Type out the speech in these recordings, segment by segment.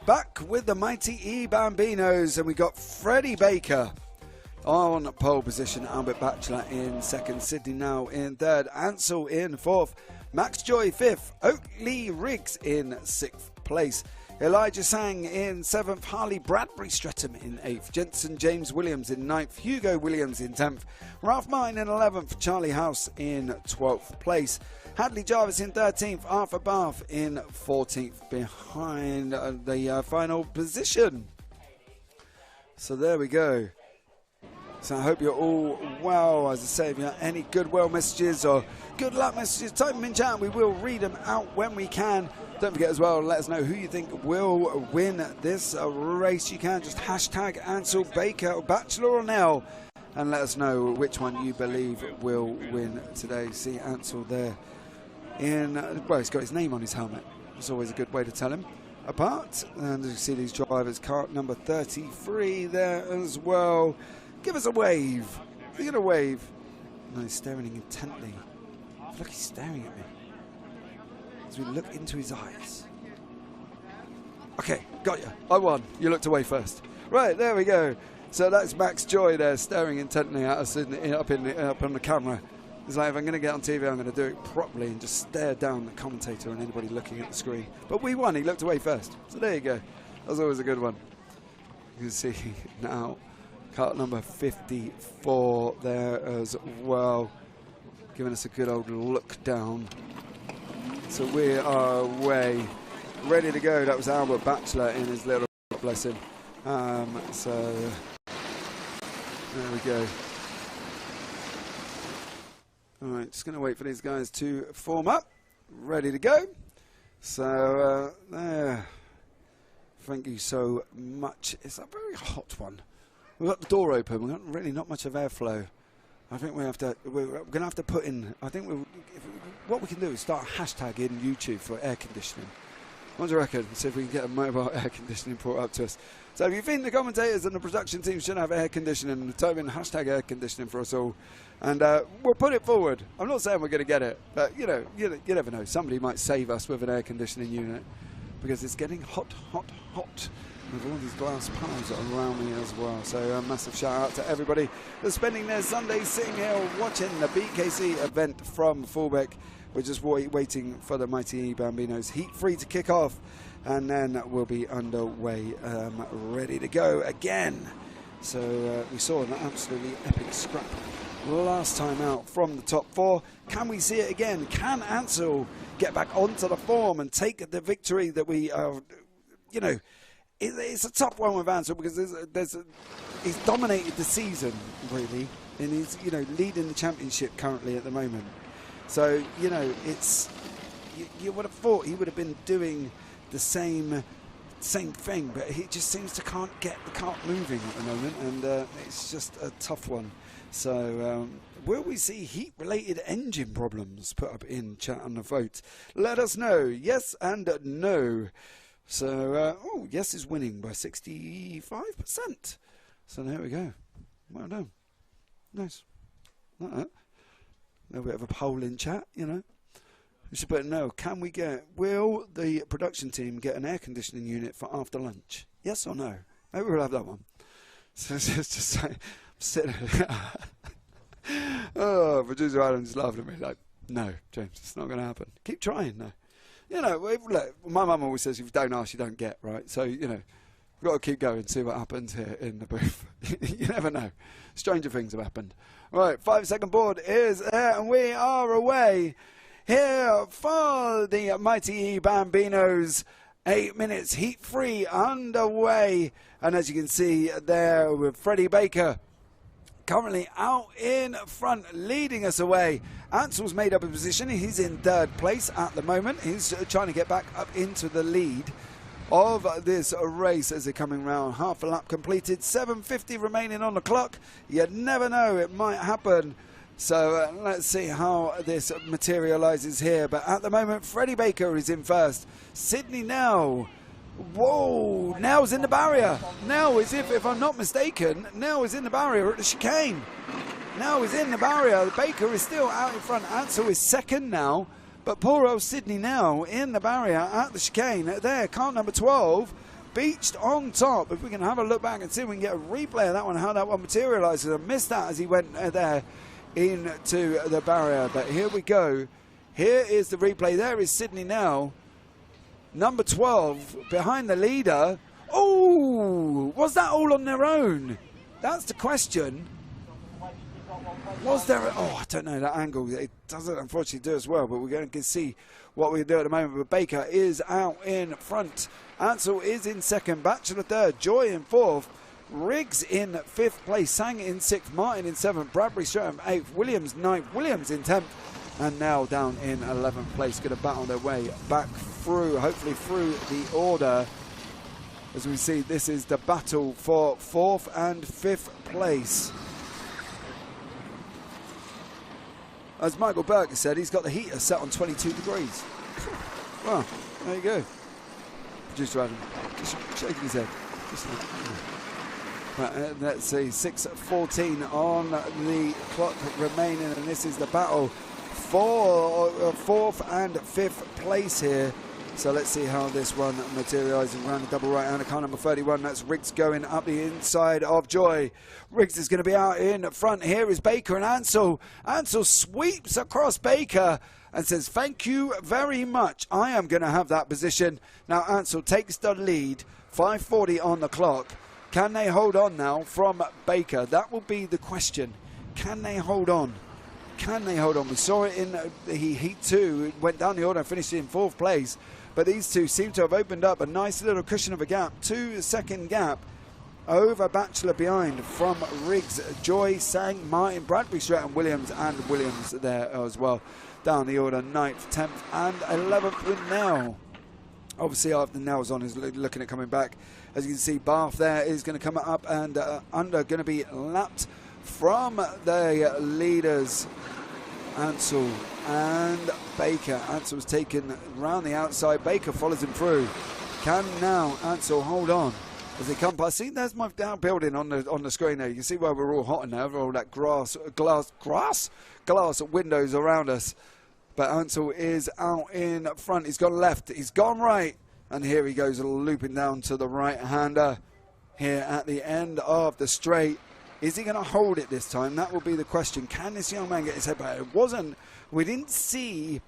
back with the MightE Bambinos, and we got Freddie Baker on pole position, Albert Batchelor in second, Sydney Now in third, Ansel in fourth, Max Joy fifth, Oakley Riggs in sixth place, Elijah Sang in seventh, Harley Bradbury Streatham in eighth, Jensen James Williams in ninth, Hugo Williams in 10th, Ralph Martin in 11th, Charlie House in 12th place, Hadley Jarvis in 13th, Arthur Bath in 14th, behind the final position. So there we go. So I hope you're all well. As I say, if you have any goodwill messages or good luck messages, type them in chat and we will read them out when we can. Don't forget as well, let us know who you think will win this race. You can just hashtag Ansel Baker or Bachelor or Nell and let us know which one you believe will win today. See Ansel there in, well, he's got his name on his helmet. It's always a good way to tell him apart. And as you see these drivers, Kart number 33 there as well. Give us a wave. Are you going to wave? No, he's staring intently. I feel like he's staring at me as we look into his eyes. Okay, got you. I won. You looked away first. Right, there we go. So that's Max Joy there, staring intently at us up on the camera. It's like, if I'm going to get on TV, I'm going to do it properly and just stare down the commentator and anybody looking at the screen. But we won. He looked away first. So there you go. That was always a good one. You can see now Kart number 54 there as well, giving us a good old look down. So we are away, ready to go. That was Albert Batchelor in his little blessing. So there we go. All right, just going to wait for these guys to form up, ready to go. So there. Thank you so much. It's a very hot one. We've got the door open. We've got really not much of airflow. I think we're going to have to put in, I think what we can do is start a hashtag in YouTube for air conditioning. What do you reckon? See if we can get a mobile air conditioning brought up to us. So if you think the commentators and the production team should have air conditioning, type in hashtag air conditioning for us all. And we'll put it forward. I'm not saying we're going to get it, but you know, you never know. Somebody might save us with an air conditioning unit because it's getting hot, hot, hot. With all these glass panels around me as well. So a massive shout out to everybody that's spending their Sunday sitting here watching the BKC event from Fulbeck. We're just waiting for the MightE Bambinos Heat 3 to kick off, and then we'll be underway, ready to go again. So we saw an absolutely epic scrap last time out from the top four. Can we see it again? Can Ansel get back onto the form and take the victory that we are, you know, it's a tough one with Ansel because he's dominated the season really, and he's, you know, leading the championship currently at the moment. So you know, it's you would have thought he would have been doing the same thing, but he just seems to can't get the cart moving at the moment, and it's just a tough one. So will we see heat-related engine problems? Put up in chat on the vote. Let us know. Yes and no. So, oh, yes is winning by 65%. So there we go. Well done. Nice. Like that. A little bit of a poll in chat, you know. We should put no. Can we will the production team get an air conditioning unit for after lunch? Yes or no? Maybe we'll have that one. So it's just like, I'm sitting oh, producer Adam's laughing at me like, no, James, it's not going to happen. Keep trying, though. You know, look, my mum always says if you don't ask, you don't get, right? So, you know, we've got to keep going, see what happens here in the booth. You never know. Stranger things have happened. All right, 5-second board is there, and we are away here for the MightE Bambinos. 8 minutes, Heat 3 underway. And as you can see there with Freddie Baker currently out in front, leading us away. Ansel's made up a position. He's in third place at the moment. He's trying to get back up into the lead of this race as they're coming round. Half a lap completed, 7:50 remaining on the clock. You never know, it might happen. So let's see how this materializes here. But at the moment, Freddie Baker is in first. Sydney Now. Whoa, Nell's in the barrier. Nell is, if I'm not mistaken, Nell is in the barrier at the chicane. Nell is in the barrier. Baker is still out in front. Ansel is second now. But poor old Sydney Now in the barrier at the chicane. There, car number 12 beached on top. If we can have a look back and see if we can get a replay of that one, how that one materialises. I missed that as he went there into the barrier. But here we go. Here is the replay. There is Sydney now. Number 12 behind the leader. Oh, was that all on their own? That's the question. Was there? Oh, I don't know that angle. It doesn't unfortunately do as well, but we're going to see what we do at the moment. But Baker is out in front. Ansel is in second. Bachelor third. Joy in fourth. Riggs in fifth place. Sang in sixth. Martin in seventh. Bradbury Stratton eighth. Williams ninth. Williams in 10th. And now down in 11th place. Going to battle their way back through, hopefully through the order. As we see, this is the battle for 4th and 5th place. As Michael Berger said, he's got the heater set on 22 degrees. Well, there you go. Producer Adam, just shaking his head. Right, let's see, 6:14 on the clock remaining, and this is the battle for 4th and 5th place here. So let's see how this one materialises around the double right-hander. Car number 31, that's Riggs going up the inside of Joy. Riggs is going to be out in front. Here is Baker and Ansel. Ansel sweeps across Baker and says, thank you very much. I am going to have that position. Now Ansel takes the lead, 5:40 on the clock. Can they hold on now from Baker? That will be the question. Can they hold on? Can they hold on? We saw it in the Heat 2. It went down the order and finished in 4th place. But these two seem to have opened up a nice little cushion of a gap. 2-second gap over Bachelor behind from Riggs, Joy, Sang, Martin, Bradbury, Stratton, Williams, and Williams there as well. Down the order, 9th, 10th, and 11th with Nell. Obviously, after Nell's on, is looking at coming back. As you can see, Bath there is going to come up and under, going to be lapped from the leaders, Ansel and Baker. Ansel's taken round the outside. Baker follows him through. Can now Ansel hold on as they come past? See, there's my down building on the screen there. You can see why we're all hot now. All that glass windows around us. But Ansel is out in front. He's gone left. He's gone right. And here he goes looping down to the right-hander here at the end of the straight. Is he going to hold it this time? That will be the question. Can this young man get his head back? We didn't see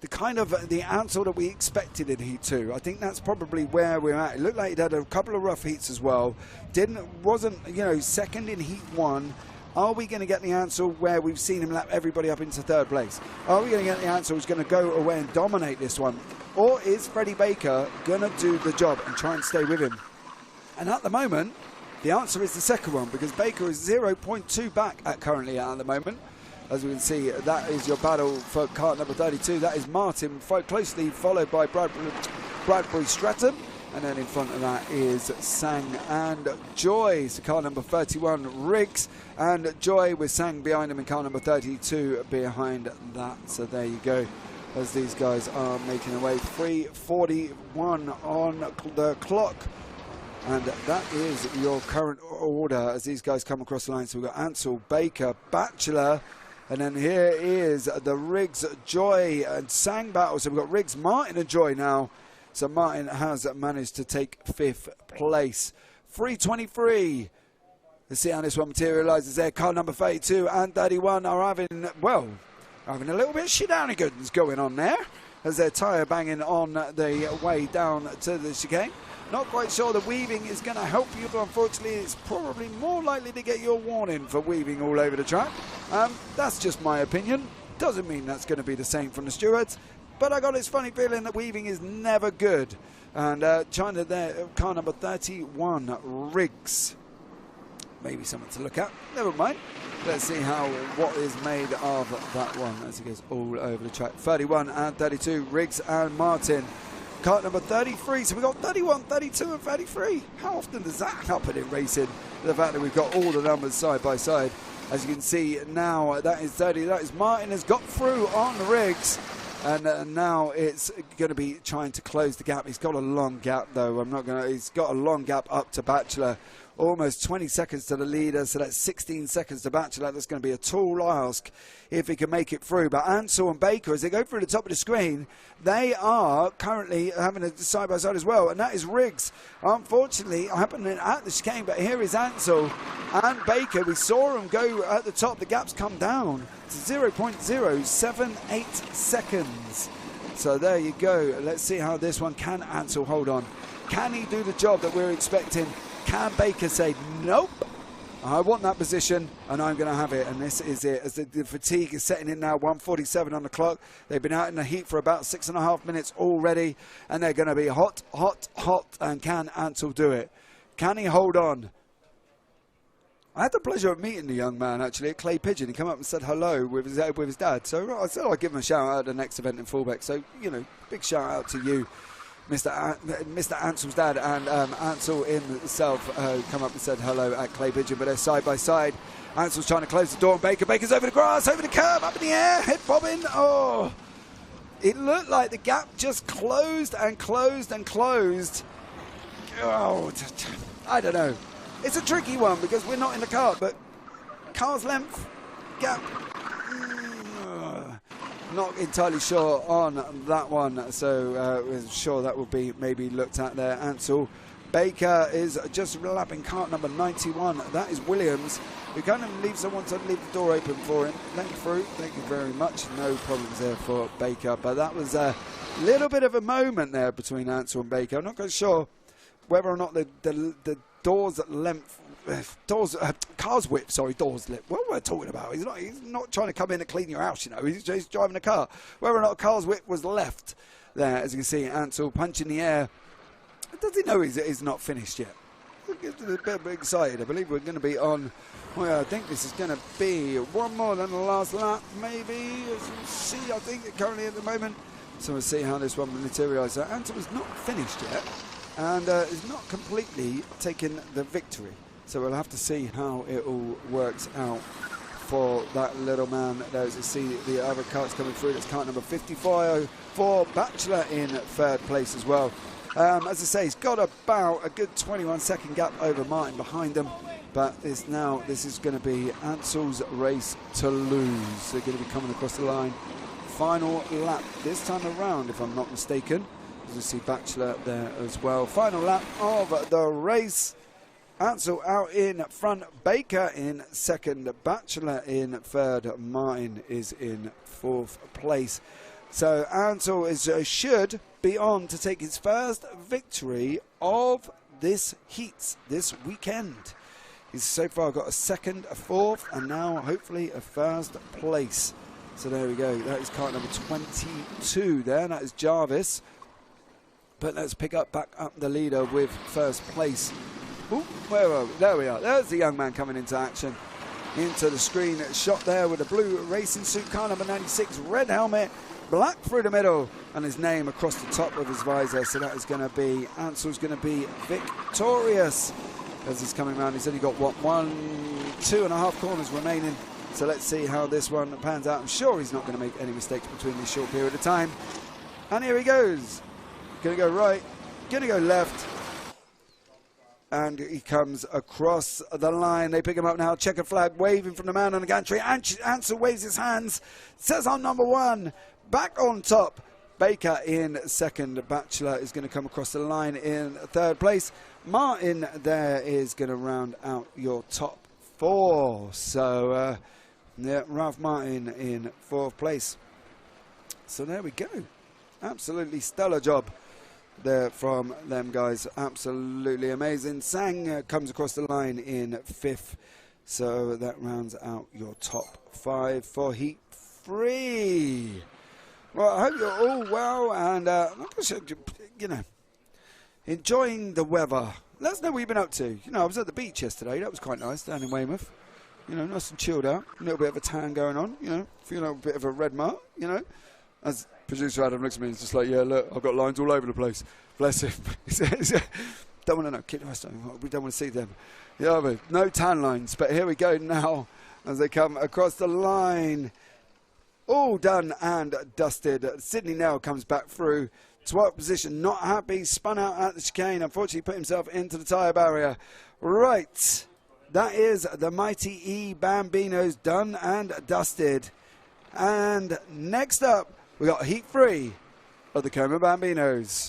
the kind of the Ansel that we expected in Heat 2. I think that's probably where we're at. It looked like he'd had a couple of rough heats as well. Wasn't, you know, second in Heat 1. Are we going to get the Ansel where we've seen him lap everybody up into 3rd place? Are we going to get the Ansel who's going to go away and dominate this one? Or is Freddie Baker going to do the job and try and stay with him? And at the moment, the answer is the second one, because Baker is 0.2 back currently at the moment. As we can see, that is your battle for car number 32. That is Martin, closely followed by Bradbury Stratton. And then in front of that is Sang and Joy. So car number 31, Riggs and Joy, with Sang behind him, and car number 32 behind that. So there you go, as these guys are making their way. 3:41 on the clock. And that is your current order as these guys come across the line. So we've got Ansel, Baker, Bachelor, and then here is the Riggs, Joy, and Sang battle. So we've got Riggs, Martin, and Joy now. So Martin has managed to take 5th place. 3:23. Let's see how this one materialises there. Car number 32 and 31 are having a little bit of shenanigans going on there, as their tyre banging on the way down to the chicane. Not quite sure the weaving is going to help you, but unfortunately it's probably more likely to get you a warning for weaving all over the track. That's just my opinion. Doesn't mean that's going to be the same from the stewards, but I got this funny feeling that weaving is never good. And China there, car number 31, Riggs. Maybe something to look at. Never mind. Let's see what is made of that one as it goes all over the track. 31 and 32, Riggs and Martin. Car number 33, so we've got 31, 32 and 33. How often does that happen in racing? The fact that we've got all the numbers side by side. As you can see now, that is 30, that is Martin has got through on Riggs. And now it's going to be trying to close the gap. He's got a long gap though. He's got a long gap up to Bachelor. almost 20 seconds to the leader, so that's 16 seconds to Bachelor. That's going to be a tall ask if he can make it through. But Ansel and Baker, as they go through the top of the screen, they are currently having a side-by-side as well, and that is Riggs. Unfortunately, happening at the chicane, but here is Ansel and Baker. We saw them go at the top. The gap's come down to 0.078 seconds. So there you go. Let's see how this one, can Ansel hold on? Can he do the job that we're expecting? Can Baker say, nope, I want that position and I'm going to have it? And this is it, as the fatigue is setting in now. 1:47 on the clock. They've been out in the heat for about 6.5 minutes already, and they're going to be hot, hot, hot. And can Ansel do it? Can he hold on? I had the pleasure of meeting the young man, actually, at Clay Pigeon. He came up and said hello with his dad. So I said I'd give him a shout out at the next event in Fulbeck. So, you know, big shout out to you, Mr. Ansel's dad, and Ansel himself come up and said hello at Clay Pigeon. But they're side by side. Ansel's trying to close the door on Baker. Baker's over the grass, over the curb, up in the air, head bobbing. Oh, it looked like the gap just closed and closed and closed. Oh, I don't know. It's a tricky one because we're not in the car, but car's length, gap, not entirely sure on that one. So we're sure that will be maybe looked at there. Ansel. Baker is just lapping cart number 91. That is Williams. We kind of leave someone to leave the door open for him. Let him through. Thank you very much. No problems there for Baker. But that was a little bit of a moment there between Ansel and Baker. I'm not quite sure whether or not the doors length, car's width, sorry, doors length. What am I talking about? He's not trying to come in and clean your house, you know. He's just driving a car. Whether or not car's width was left there, as you can see, Ansel punching the air. Does he know he's not finished yet? He's a bit excited. I believe we're going to be on, well, I think this is going to be one more than the last lap, maybe. As you see, I think currently at the moment. So we'll see how this one will materialise. So Ansel is not finished yet, and is not completely taken the victory. So we'll have to see how it all works out for that little man. There's, you see the other carts coming through. That's cart number 54 for Bachelor in third place as well. As I say, he's got about a good 21-second gap over Martin behind him. But this is going to be Ansel's race to lose. They're going to be coming across the line. Final lap this time around, if I'm not mistaken. As you see Bachelor there as well. Final lap of the race. Ansel out in front, Baker in second, Bachelor in third, Martin is in fourth place. So Ansel should be on to take his first victory of this heat this weekend. He's so far got a second, a fourth, and now hopefully a first place. So there we go. That is cart number 22 there. That is Jarvis. But let's pick up back up the leader with first place. Ooh, where are we? There we are. There's the young man coming into action. Into the screen shot there with a blue racing suit, car number 96, red helmet, black through the middle, and his name across the top of his visor. So that is going to be, Ansel's going to be victorious as he's coming around. He's only got, what, 2.5 corners remaining. So let's see how this one pans out. I'm sure he's not going to make any mistakes between this short period of time. And here he goes. Going to go right, going to go left. And he comes across the line. They pick him up now. Checkered flag waving from the man on the gantry. Ansel waves his hands. Says I'm number one. Back on top. Baker in second. Bachelor is going to come across the line in third place. Martin there is going to round out your top four. So, yeah, Ralph Martin in fourth place. So there we go. Absolutely stellar job there from them guys. Absolutely amazing. Sang comes across the line in fifth. So that rounds out your top five for Heat 3. Well, I hope you're all well and, you know, enjoying the weather. Let us know what you've been up to. You know, I was at the beach yesterday. That was quite nice down in Weymouth. You know, nice and chilled out. A little bit of a tan going on, you know. Feeling a bit of a red mark, you know. As producer Adam looks at me and is just like, yeah, look, I've got lines all over the place. Bless him. Don't want to know. Keep the rest of them. We don't want to see them. Yeah, no tan lines. But here we go now as they come across the line. All done and dusted. Sydney now comes back through 12th position, not happy, spun out at the chicane, unfortunately put himself into the tyre barrier. Right, that is the MightE Bambinos done and dusted. And next up, we got Heat 3 of the Como Bambinos.